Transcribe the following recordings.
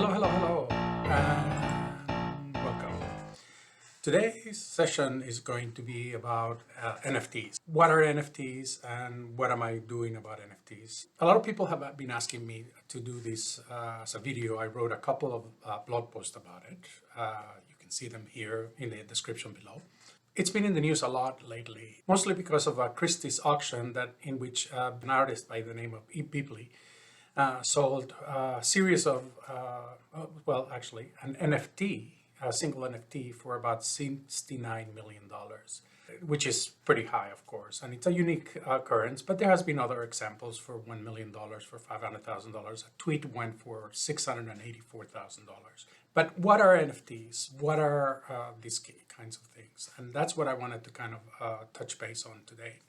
Hello, and welcome. Today's session is going to be about NFTs. What are NFTs and what am I doing about NFTs? A lot of people have been asking me to do this as a video. I wrote a couple of blog posts about it. You can see them here in the description below. It's been in the news a lot lately, mostly because of Christie's auction in which an artist by the name of People sold a series of, an NFT, a single NFT for about $69 million, which is pretty high, of course. And it's a unique occurrence, but there has been other examples for $1 million, for $500,000. A tweet went for $684,000. But what are NFTs? What are these kinds of things? And that's what I wanted to kind of touch base on today.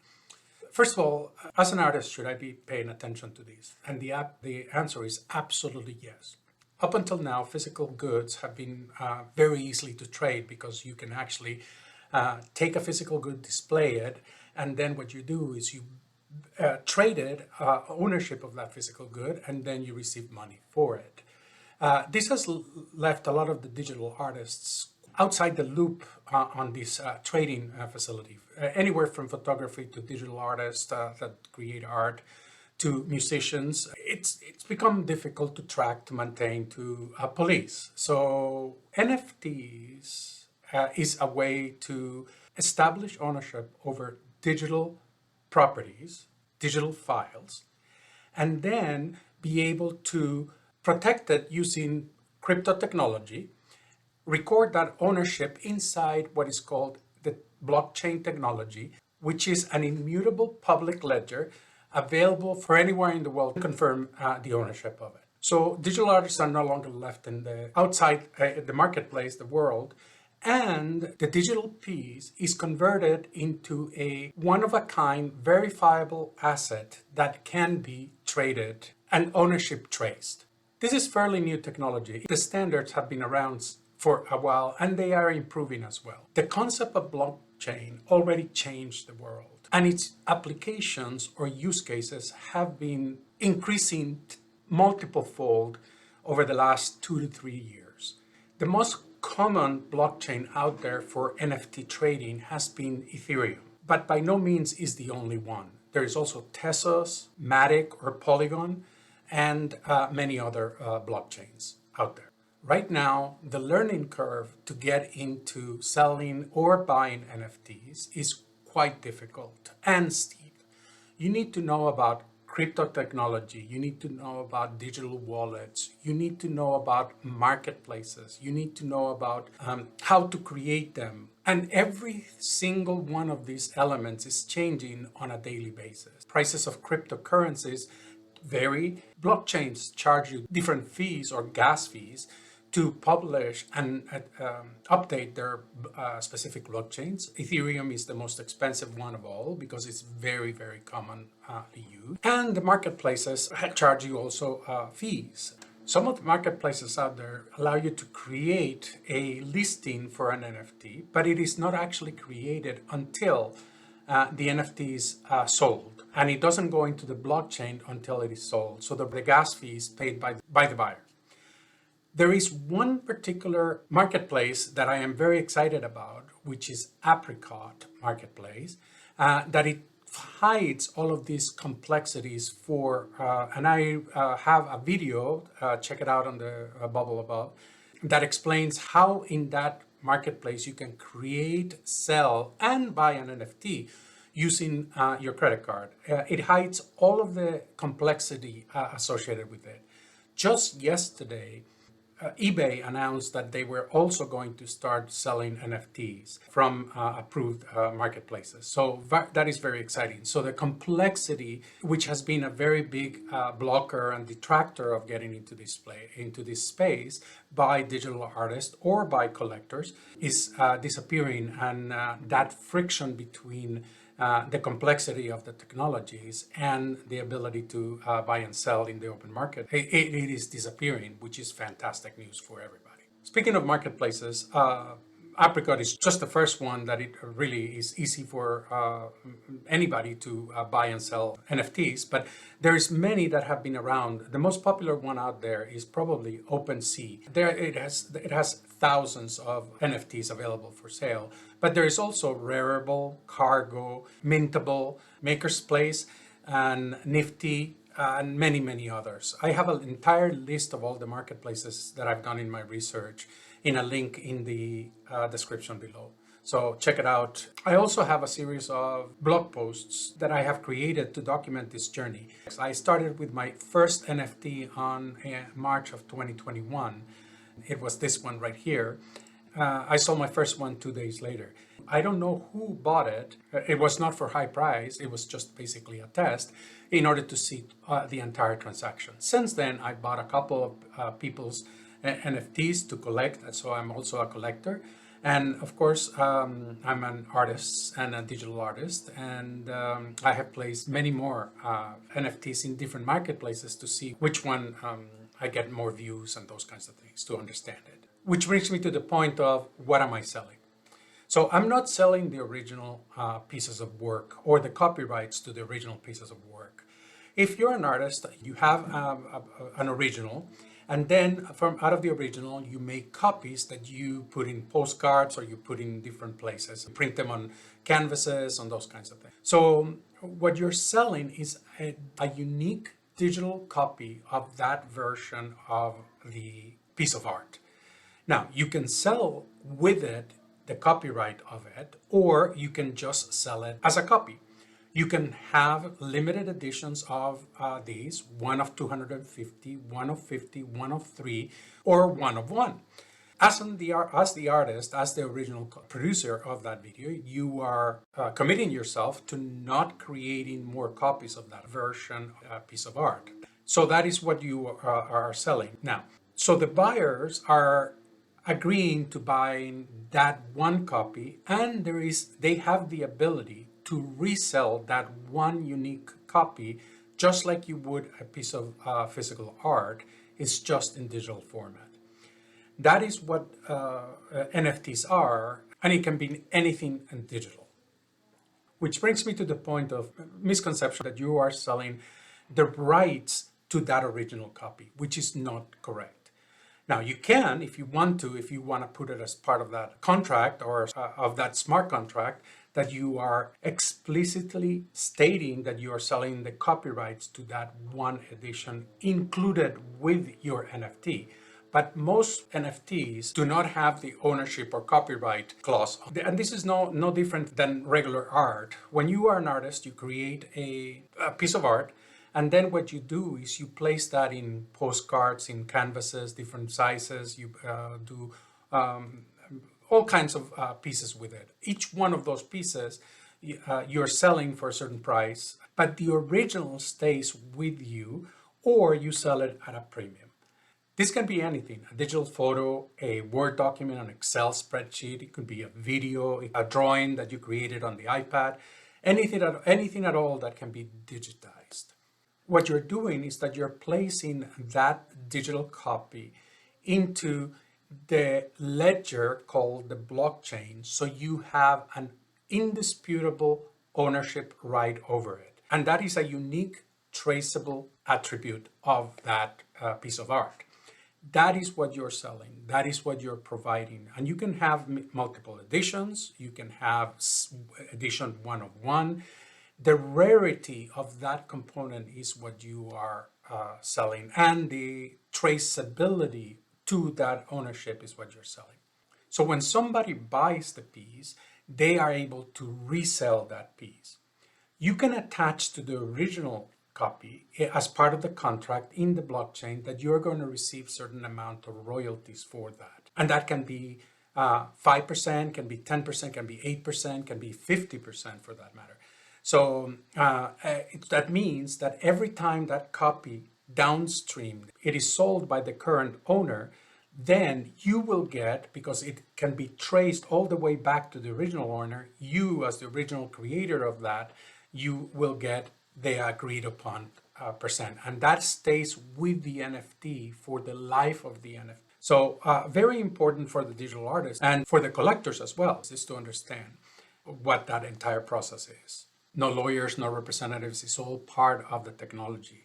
First of all, as an artist, should I be paying attention to these? And the answer is absolutely yes. Up until now, physical goods have been very easily to trade because you can actually take a physical good, display it, and then what you do is you trade ownership of that physical good, and then you receive money for it. This has left a lot of the digital artists outside the loop on this trading facility. Anywhere from photography to digital artists that create art to musicians, it's become difficult to track, to maintain, to police. So NFTs is a way to establish ownership over digital properties, digital files, and then be able to protect it using crypto technology, record that ownership inside what is called the blockchain technology, which is an immutable public ledger available for anywhere in the world to confirm the ownership of it. So digital artists are no longer left in the outside the marketplace, the world, and the digital piece is converted into a one-of-a-kind verifiable asset that can be traded and ownership traced. This is fairly new technology. The standards have been around for a while, and they are improving as well. The concept of blockchain already changed the world, and its applications or use cases have been increasing multiple fold over the last 2 to 3 years. The most common blockchain out there for NFT trading has been Ethereum, but by no means is the only one. There is also Tezos, Matic or Polygon, and many other blockchains out there. Right now, the learning curve to get into selling or buying NFTs is quite difficult and steep. You need to know about crypto technology. You need to know about digital wallets. You need to know about marketplaces. You need to know about how to create them. And every single one of these elements is changing on a daily basis. Prices of cryptocurrencies vary. Blockchains charge you different fees or gas fees to publish and update their specific blockchains. Ethereum is the most expensive one of all because it's very, very commonly used. And the marketplaces charge you also fees. Some of the marketplaces out there allow you to create a listing for an NFT, but it is not actually created until the NFT is sold. And it doesn't go into the blockchain until it is sold. So the gas fee is paid by the buyer. There is one particular marketplace that I am very excited about, which is Apricot Marketplace, that it hides all of these complexities and I have a video, check it out on the bubble above, that explains how in that marketplace you can create, sell, and buy an NFT using your credit card. It hides all of the complexity associated with it. Just yesterday, eBay announced that they were also going to start selling NFTs from approved marketplaces. So that is very exciting. So the complexity, which has been a very big blocker and detractor of getting into this space by digital artists or by collectors, is disappearing, and that friction between the complexity of the technologies and the ability to buy and sell in the open market, it is disappearing, which is fantastic news for everybody. Speaking of marketplaces, Apricot is just the first one that it really is easy for anybody to buy and sell NFTs, but there's many that have been around. The most popular one out there is probably OpenSea. There it has thousands of NFTs available for sale, but there is also Rarible, Cargo, Mintable, Maker's Place, and Nifty, and many, many others. I have an entire list of all the marketplaces that I've done in my research in a link in the description below. So check it out. I also have a series of blog posts that I have created to document this journey. I started with my first NFT on March of 2021. It was this one right here. I sold my first one 2 days later. I don't know who bought it. It was not for high price. It was just basically a test in order to see the entire transaction. Since then, I bought a couple of people's NFTs to collect. So I'm also a collector. And of course, I'm an artist and a digital artist. And I have placed many more NFTs in different marketplaces to see which one I get more views and those kinds of things to understand it. Which brings me to the point of what am I selling? So I'm not selling the original pieces of work or the copyrights to the original pieces of work. If you're an artist, you have an original, and then from out of the original, you make copies that you put in postcards or you put in different places, print them on canvases, on those kinds of things. So what you're selling is a unique digital copy of that version of the piece of art. Now, you can sell with it the copyright of it, or you can just sell it as a copy. You can have limited editions of these, one of 250, one of 50, one of 3, or one of 1. As the artist, as the original producer of that video, you are committing yourself to not creating more copies of that version piece of art. So that is what you are selling. Now, so the buyers are agreeing to buying that one copy, and they have the ability to resell that one unique copy just like you would a piece of physical art. It's just in digital format. That is what NFTs are, and it can be anything in digital. Which brings me to the point of misconception that you are selling the rights to that original copy, which is not correct. Now, you can, if you want to put it as part of that contract or of that smart contract, that you are explicitly stating that you are selling the copyrights to that one edition included with your NFT. But most NFTs do not have the ownership or copyright clause. And this is no different than regular art. When you are an artist, you create a piece of art, and then what you do is you place that in postcards, in canvases, different sizes. You do all kinds of pieces with it. Each one of those pieces you're selling for a certain price, but the original stays with you, or you sell it at a premium. This can be anything: a digital photo, a Word document, an Excel spreadsheet. It could be a video, a drawing that you created on the iPad, anything at all that can be digitized. What you're doing is that you're placing that digital copy into the ledger called the blockchain, so you have an indisputable ownership right over it. And that is a unique traceable attribute of that piece of art. That is what you're selling. That is what you're providing. And you can have multiple editions. You can have edition 1 of 1. The rarity of that component is what you are selling, and the traceability to that ownership is what you're selling. So when somebody buys the piece, they are able to resell that piece. You can attach to the original copy as part of the contract in the blockchain that you're going to receive certain amount of royalties for that. And that can be 5%, can be 10%, can be 8%, can be 50% for that matter. So that means that every time that copy downstream, it is sold by the current owner, then you will get, because it can be traced all the way back to the original owner, you as the original creator of that, you will get the agreed upon percent. And that stays with the NFT for the life of the NFT. So very important for the digital artists and for the collectors as well is to understand what that entire process is. No lawyers, no representatives. It's all part of the technology,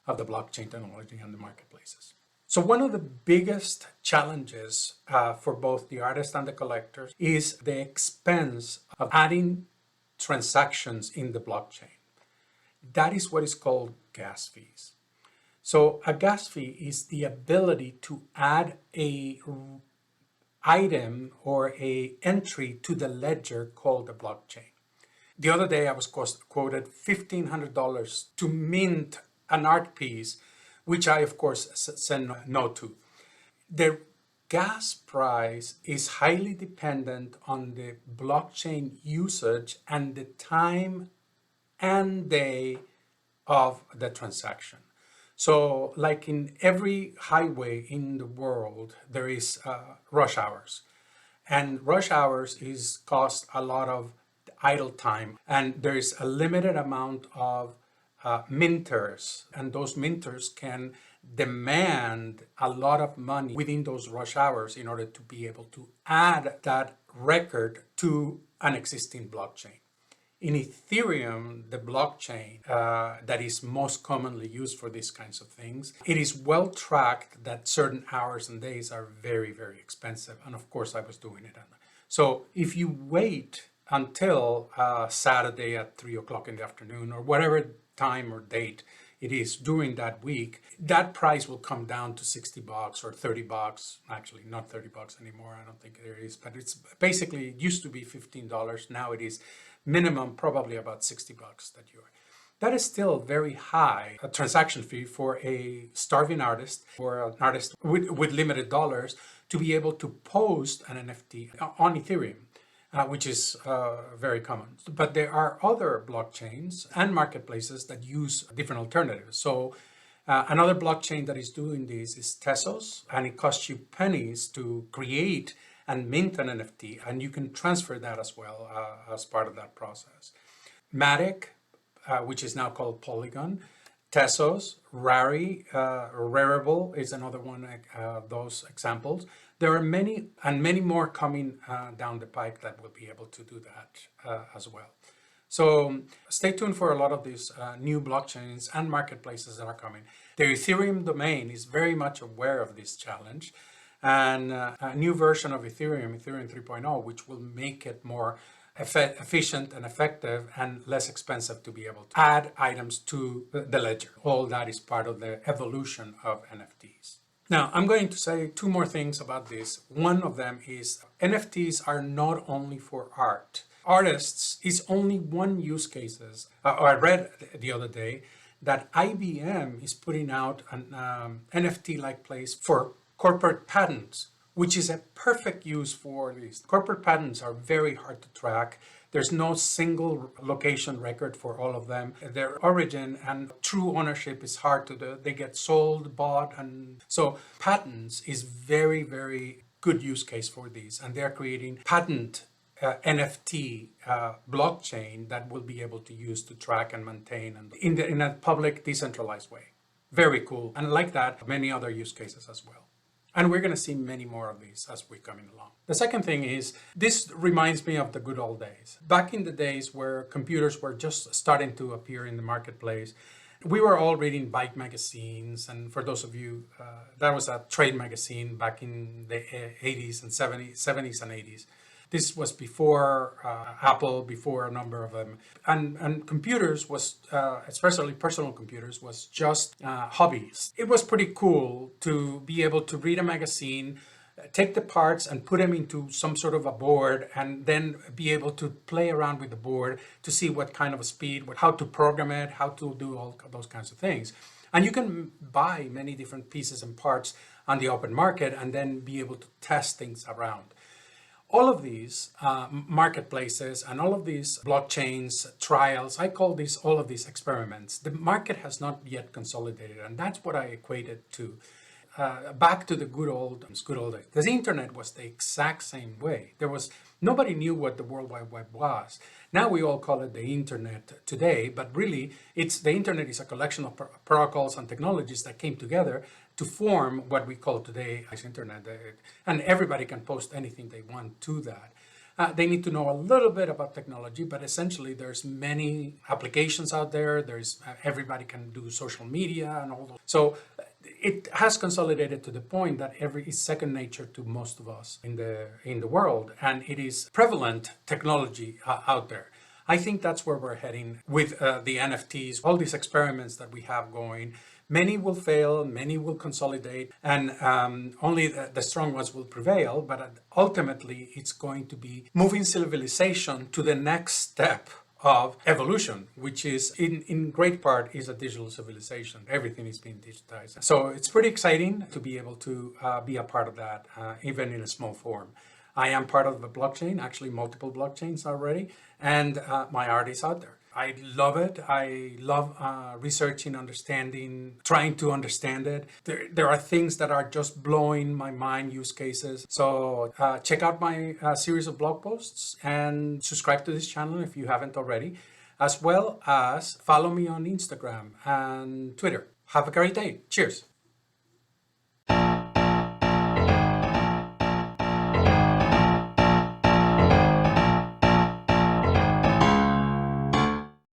of the blockchain technology and the marketplaces. So one of the biggest challenges for both the artist and the collectors is the expense of adding transactions in the blockchain. That is what is called gas fees. So a gas fee is the ability to add a item or a entry to the ledger called the blockchain. The other day I was quoted $1,500 to mint an art piece, which I of course said no to. The gas price is highly dependent on the blockchain usage and the time and day of the transaction. So like in every highway in the world, there is rush hours. And rush hours is cost a lot of idle time. And there is a limited amount of minters. And those minters can demand a lot of money within those rush hours in order to be able to add that record to an existing blockchain. In Ethereum, the blockchain that is most commonly used for these kinds of things, it is well tracked that certain hours and days are very, very expensive. And of course, I was doing it. So if you wait until Saturday at 3 o'clock in the afternoon or whatever time or date it is during that week, that price will come down to $60 or $30. Actually, not $30 anymore. I don't think there is, but it's basically, it used to be $15. Now it is minimum probably about $60 that is still very high a transaction fee for a starving artist or an artist with limited dollars to be able to post an NFT on Ethereum, which is very common. But there are other blockchains and marketplaces that use different alternatives. So another blockchain that is doing this is Tezos, and it costs you pennies to create and mint an NFT, and you can transfer that as well as part of that process. Matic, which is now called Polygon, Tezos, Rari, Rarible is another one of those examples. There are many and many more coming down the pike that will be able to do that as well. So stay tuned for a lot of these new blockchains and marketplaces that are coming. The Ethereum domain is very much aware of this challenge. And a new version of Ethereum, Ethereum 3.0, which will make it more efficient and effective and less expensive to be able to add items to the ledger. All that is part of the evolution of NFTs. Now, I'm going to say two more things about this. One of them is NFTs are not only for art. Artists is only one use cases. I read the other day that IBM is putting out an NFT-like place for corporate patents, which is a perfect use for these. Corporate patents are very hard to track. There's no single location record for all of them. Their origin and true ownership is hard to do. They get sold, bought, and so patents is very, very good use case for these. And they're creating patent NFT blockchain that will be able to use to track and maintain and in a public, decentralized way. Very cool. And like that, many other use cases as well. And we're going to see many more of these as we're coming along. The second thing is, this reminds me of the good old days. Back in the days where computers were just starting to appear in the marketplace, we were all reading bike magazines. And for those of you, that was a trade magazine back in the 80s and 70s and 80s. This was before Apple, before a number of them. And computers was, especially personal computers, was just hobbies. It was pretty cool to be able to read a magazine, take the parts and put them into some sort of a board, and then be able to play around with the board to see what kind of a speed, how to program it, how to do all those kinds of things. And you can buy many different pieces and parts on the open market and then be able to test things around. All of these marketplaces and all of these blockchains, trials, I call these all of these experiments. The market has not yet consolidated, and that's what I equated to. Back to the good old days. The internet was the exact same way. Nobody knew what the World Wide Web was. Now we all call it the internet today, but really the internet is a collection of protocols and technologies that came together to form what we call today is internet. And everybody can post anything they want to that. They need to know a little bit about technology, but essentially there's many applications out there. Everybody can do social media and all those. So it has consolidated to the point that it's second nature to most of us in the world, and it is prevalent technology out there. I think that's where we're heading with the NFTs, all these experiments that we have going. Many will fail, many will consolidate, and only the strong ones will prevail. But ultimately, it's going to be moving civilization to the next step of evolution, which is in great part is a digital civilization. Everything is being digitized. So it's pretty exciting to be able to be a part of that, even in a small form. I am part of the blockchain, actually multiple blockchains already, and my art is out there. I love it. I love researching, understanding, trying to understand it. There are things that are just blowing my mind, use cases. So check out my series of blog posts and subscribe to this channel if you haven't already, as well as follow me on Instagram and Twitter. Have a great day. Cheers.